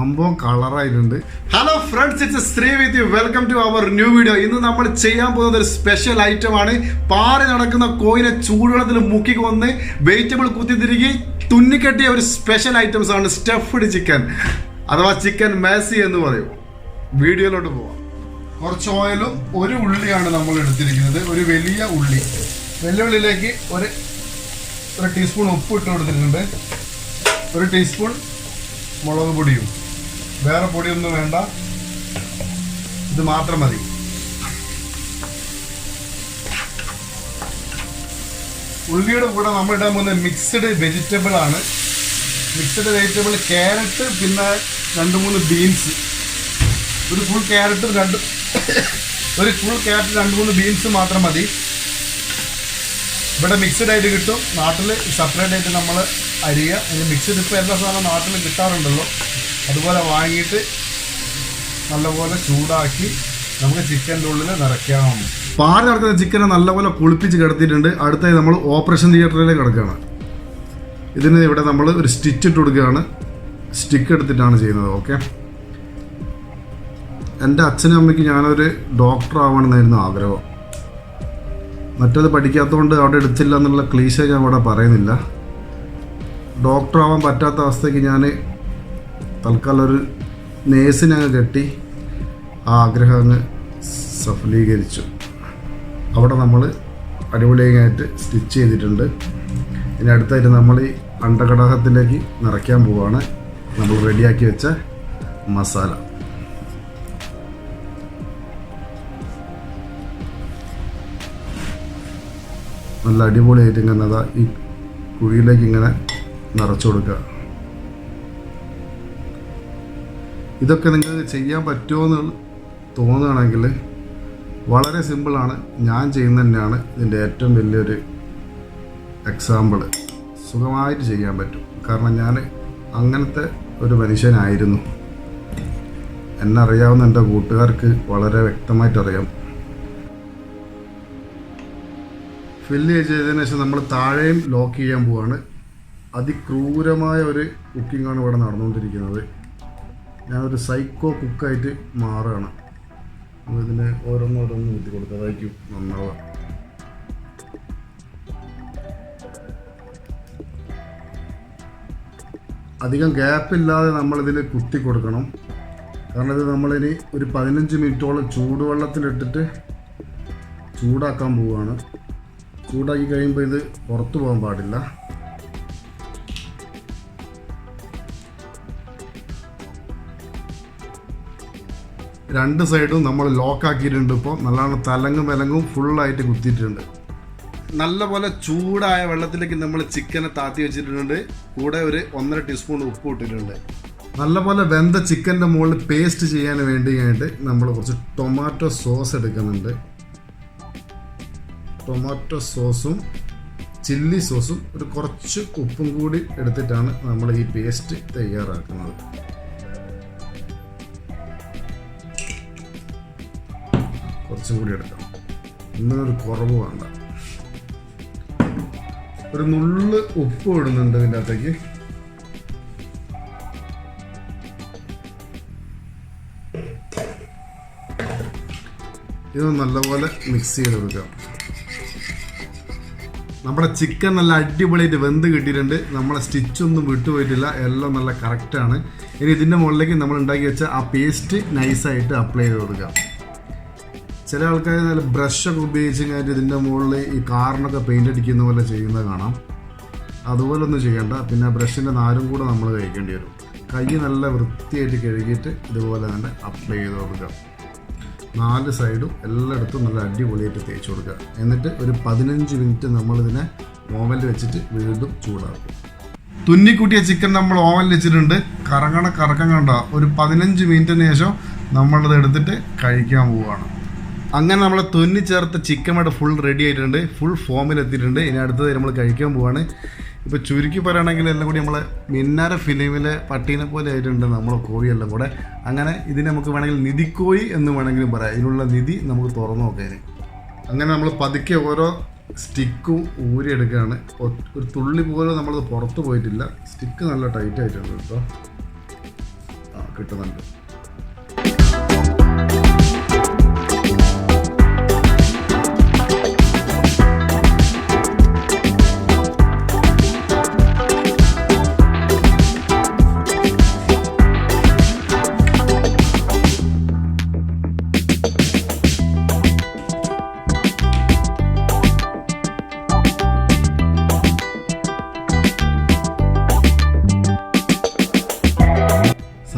സംഭവം കളറായിട്ടുണ്ട്. Hello friends, it's Sree with you. Welcome to our new video. ഇന്ന് നമ്മൾ ചെയ്യാൻ പോകുന്നത് ഒരു സ്പെഷ്യൽ ഐറ്റമാണ്. പാറി നടക്കുന്ന കോയിനെ ചൂടുവെള്ളത്തിൽ മുക്കി കൊന്ന് വെജിറ്റബിൾ കുത്തിത്തിരികി തുന്നിക്കെട്ടിയ ഒരു സ്പെഷ്യൽ ഐറ്റംസ് ആണ് സ്റ്റഫ്ഡ് ചിക്കൻ, അഥവാ ചിക്കൻ മാസി എന്ന് പറയും. വീഡിയോയിലോട്ട് പോവാം. കുറച്ച് ഓയിലും ഒരു ഉള്ളിയാണ് നമ്മൾ എടുത്തിരിക്കുന്നത്. ഒരു വലിയ ഉള്ളി. വലിയ ഉള്ളിയിലേക്ക് ഒരു ടീസ്പൂൺ ഉപ്പ് ഇട്ട് കൊടുത്തിട്ടുണ്ട്. ഒരു ടീസ്പൂൺ മുളക് പൊടിയും. വേറെ പൊടിയൊന്നും വേണ്ട, ഇത് മാത്രം മതി. ഉള്ളിയുടെ കൂടെ നമ്മൾ ഇടാൻ പോകുന്ന മിക്സ്ഡ് വെജിറ്റബിൾ ആണ്. മിക്സ്ഡ് വെജിറ്റബിൾ ക്യാരറ്റ്, പിന്നെ 2-3 ബീൻസ്. ഒരു ഫുൾ ക്യാരറ്റ് 2-3 ബീൻസ് മാത്രം മതി. ഇവിടെ മിക്സ്ഡ് ആയിട്ട് കിട്ടും. നാട്ടിൽ സെപ്പറേറ്റ് ആയിട്ട് നമ്മൾ അരിയുക. ഇനി മിക്സ്ഡ് ഇപ്പോൾ എല്ലാ സാധനവും നാട്ടിൽ കിട്ടാറുണ്ടല്ലോ, അതുപോലെ വാങ്ങിയിട്ട് നല്ലപോലെ ചൂടാക്കി നമുക്ക് ചിക്കൻ്റെ ഉള്ളിൽ നിറയ്ക്കാം. പാറി നടക്കുന്ന ചിക്കനെ നല്ലപോലെ കുളിപ്പിച്ച് കിടത്തിയിട്ടുണ്ട്. അടുത്തായി നമ്മൾ ഓപ്പറേഷൻ തിയേറ്ററിലേക്ക് കിടക്കുകയാണ്. ഇതിന് ഇവിടെ നമ്മൾ ഒരു സ്റ്റിച്ച് ഇട്ട് കൊടുക്കുകയാണ്. സ്റ്റിക്ക് എടുത്തിട്ടാണ് ചെയ്യുന്നത്. ഓക്കെ, എൻ്റെ അച്ഛനും അമ്മയ്ക്ക് ഞാനൊരു ഡോക്ടർ ആവണമെന്നായിരുന്നു ആഗ്രഹം. മറ്റത് പഠിക്കാത്തതുകൊണ്ട് അവിടെ എടുത്തില്ല എന്നുള്ള ക്ലീശ ഞാൻ അവിടെ പറയുന്നില്ല. ഡോക്ടർ ആവാൻ പറ്റാത്ത അവസ്ഥയ്ക്ക് ഞാൻ തൽക്കാലം ഒരു നേഴ്സിനെ അങ്ങ് കെട്ടി ആ ആഗ്രഹം അങ്ങ് സഫലീകരിച്ചു. അവിടെ നമ്മൾ അടിപൊളിയായിട്ട് സ്റ്റിച്ച് ചെയ്തിട്ടുണ്ട്. ഇനി അടുത്തായിട്ട് നമ്മൾ ഈ അണ്ടകടാഹത്തിലേക്ക് നിറയ്ക്കാൻ പോവുകയാണ് നമ്മൾ റെഡിയാക്കി വെച്ച മസാല. നല്ല അടിപൊളിയായിട്ട് ഇങ്ങനെ അതാ ഈ കുഴിയിലേക്ക് ഇങ്ങനെ നിറച്ചു കൊടുക്കുക. ഇതൊക്കെ നിങ്ങൾക്ക് ചെയ്യാൻ പറ്റുമോ എന്ന് തോന്നുകയാണെങ്കിൽ വളരെ സിമ്പിളാണ്. ഞാൻ ചെയ്യുന്നത് തന്നെയാണ് ഇതിൻ്റെ ഏറ്റവും വലിയൊരു എക്സാമ്പിൾ. സുഖമായിട്ട് ചെയ്യാൻ പറ്റും. കാരണം ഞാൻ അങ്ങനത്തെ ഒരു മനുഷ്യനായിരുന്നു. എന്നെ അറിയാവുന്ന എൻ്റെ കൂട്ടുകാർക്ക് വളരെ വ്യക്തമായിട്ടറിയാം. ഫില്ല് ചെയ്തതിന് ശേഷം നമ്മൾ താഴെയും ലോക്ക് ചെയ്യാൻ പോവാണ്. അതിക്രൂരമായ ഒരു കുക്കിങ്ങാണ് ഇവിടെ നടന്നുകൊണ്ടിരിക്കുന്നത്. ഞാനൊരു സൈക്കോ കുക്കായിട്ട് മാറുകയാണ്. ഇതിന് ഓരോന്നോരോന്ന് ഊറ്റി കൊടുത്തതായിരിക്കും നന്നാവുക. അധികം ഗ്യാപ്പില്ലാതെ നമ്മളിതിൽ കുത്തി കൊടുക്കണം. കാരണം ഇത് നമ്മളിനി ഒരു 15 മിനിറ്റോളം ചൂടുവെള്ളത്തിലിട്ടിട്ട് ചൂടാക്കാൻ പോവുകയാണ്. ചൂടാക്കി കഴിയുമ്പോൾ ഇത് പുറത്തു പോകാൻ പാടില്ല. രണ്ട് സൈഡും നമ്മൾ ലോക്കാക്കിയിട്ടുണ്ട്. ഇപ്പോൾ നല്ലോണം തലങ്ങും വിലങ്ങും ഫുള്ളായിട്ട് കുത്തിയിട്ടുണ്ട്. നല്ലപോലെ ചൂടായ വെള്ളത്തിലേക്ക് നമ്മൾ ചിക്കനെ താത്തി വെച്ചിട്ടുണ്ട്. കൂടെ ഒരു 1.5 ടീസ്പൂൺ ഉപ്പ് ഇട്ടിട്ടുണ്ട്. നല്ലപോലെ വെന്ത ചിക്കൻ്റെ മുകളിൽ പേസ്റ്റ് ചെയ്യാൻ വേണ്ടിയായിട്ട് നമ്മൾ കുറച്ച് ടൊമാറ്റോ സോസ് എടുക്കുന്നുണ്ട്. ടൊമാറ്റോ സോസും ചില്ലി സോസും ഒരു കുറച്ച് ഉപ്പും കൂടി എടുത്തിട്ടാണ് നമ്മൾ ഈ പേസ്റ്റ് തയ്യാറാക്കുന്നത്. കുറച്ചും കൂടി എടുക്കാം, ഇന്നൊരു കുറവ് വേണ്ട. ഒരു നുള്ള് ഉപ്പ് ഇടുന്നുണ്ട് ഇതിൻ്റെ അകത്തേക്ക്. ഇത് നല്ലപോലെ മിക്സ് ചെയ്ത് കൊടുക്കാം. നമ്മുടെ ചിക്കൻ നല്ല അടിപൊളിയായിട്ട് വെന്ത് കിട്ടിയിട്ടുണ്ട്. നമ്മളെ സ്റ്റിച്ചൊന്നും വിട്ടുപോയിട്ടില്ല, എല്ലാം നല്ല കറക്റ്റാണ്. ഇനി ഇതിൻ്റെ മുകളിലേക്ക് നമ്മൾ ഉണ്ടാക്കി വെച്ച ആ പേസ്റ്റ് നൈസായിട്ട് അപ്ലൈ ചെയ്ത് കൊടുക്കുക. ചില ആൾക്കാർ നല്ല ബ്രഷൊക്കെ ഉപയോഗിച്ച് കഴിഞ്ഞിട്ട് ഇതിൻ്റെ മുകളിൽ ഈ കാറിനൊക്കെ പെയിൻ്റ് അടിക്കുന്ന പോലെ ചെയ്യുന്നത് കാണാം. അതുപോലെ ഒന്നും ചെയ്യണ്ട. പിന്നെ ബ്രഷിൻ്റെ നാരും കൂടെ നമ്മൾ കഴിക്കേണ്ടി വരും. കൈ നല്ല വൃത്തിയായിട്ട് കഴുകിയിട്ട് ഇതുപോലെ തന്നെ അപ്ലൈ ചെയ്ത് കൊടുക്കുക. 4 സൈഡും എല്ലായിടത്തും നല്ല അടിപൊളിയായിട്ട് തേച്ച് കൊടുക്കുക. എന്നിട്ട് ഒരു 15 മിനിറ്റ് നമ്മളിതിനെ ഓവനിൽ വെച്ചിട്ട് വീണ്ടും ചൂടാക്കും. തുന്നിക്കൂട്ടിയ ചിക്കൻ നമ്മൾ ഓവനിൽ വെച്ചിട്ടുണ്ട്. കറക്കം കണ്ട ഒരു 15 മിനിറ്റിന് ശേഷം നമ്മളത് എടുത്തിട്ട് കഴിക്കാൻ പോവുകയാണ്. അങ്ങനെ നമ്മൾ തുന്നി ചേർത്ത ചിക്കൻ ഇവിടെ ഫുൾ റെഡി ആയിട്ടുണ്ട്. ഫുൾ ഫോമിലെത്തിയിട്ടുണ്ട്. ഇനി അടുത്തത് നമ്മൾ കഴിക്കാൻ പോവുകയാണ്. ഇപ്പോൾ ചുരുക്കി പറയുകയാണെങ്കിൽ എല്ലാം കൂടി നമ്മൾ മിന്നാര ഫിലിമിലെ പട്ടീനെ പോലെ ആയിട്ടുണ്ട് നമ്മളെ കോഴിയെല്ലാം കൂടെ. അങ്ങനെ ഇതിനെ നമുക്ക് വേണമെങ്കിൽ നിധിക്കോഴി എന്ന് വേണമെങ്കിലും പറയാം. ഇതിനുള്ള നിധി നമുക്ക് തുറന്നു നോക്കാം. അങ്ങനെ നമ്മൾ പതുക്കെ ഓരോ സ്റ്റിക്കും ഊരിയെടുക്കുകയാണ്. ഒരു തുള്ളി പോലും നമ്മളത് പുറത്ത് പോയിട്ടില്ല. സ്റ്റിക്ക് നല്ല ടൈറ്റ് ആയിട്ടുണ്ട് കേട്ടോ. കിട്ടുന്നുണ്ട്.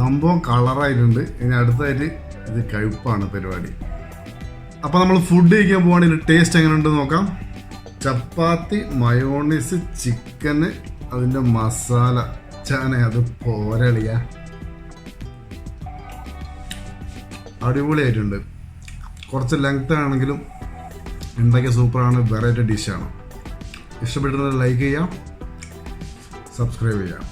സംഭവം കളറായിട്ടുണ്ട്. ഇനി അടുത്തായിട്ട് ഇത് കഴിപ്പാണ് പരിപാടി. അപ്പോൾ നമ്മൾ ഫുഡ് കഴിക്കാൻ പോവാണെങ്കിൽ ടേസ്റ്റ് എങ്ങനെ ഉണ്ടെന്ന് നോക്കാം. ചപ്പാത്തി, മയോണൈസ്, ചിക്കന്, അതിൻ്റെ മസാല ചാന, അത് പോരളിയ അടിപൊളിയായിട്ടുണ്ട്. കുറച്ച് ലെങ്ത് ആണെങ്കിലും ഉണ്ടാക്കിയ സൂപ്പറാണ്. വെറൈറ്റി ഡിഷാണ്. ഇഷ്ടപ്പെട്ടിരുന്നത് ലൈക്ക് ചെയ്യാം, സബ്സ്ക്രൈബ് ചെയ്യാം.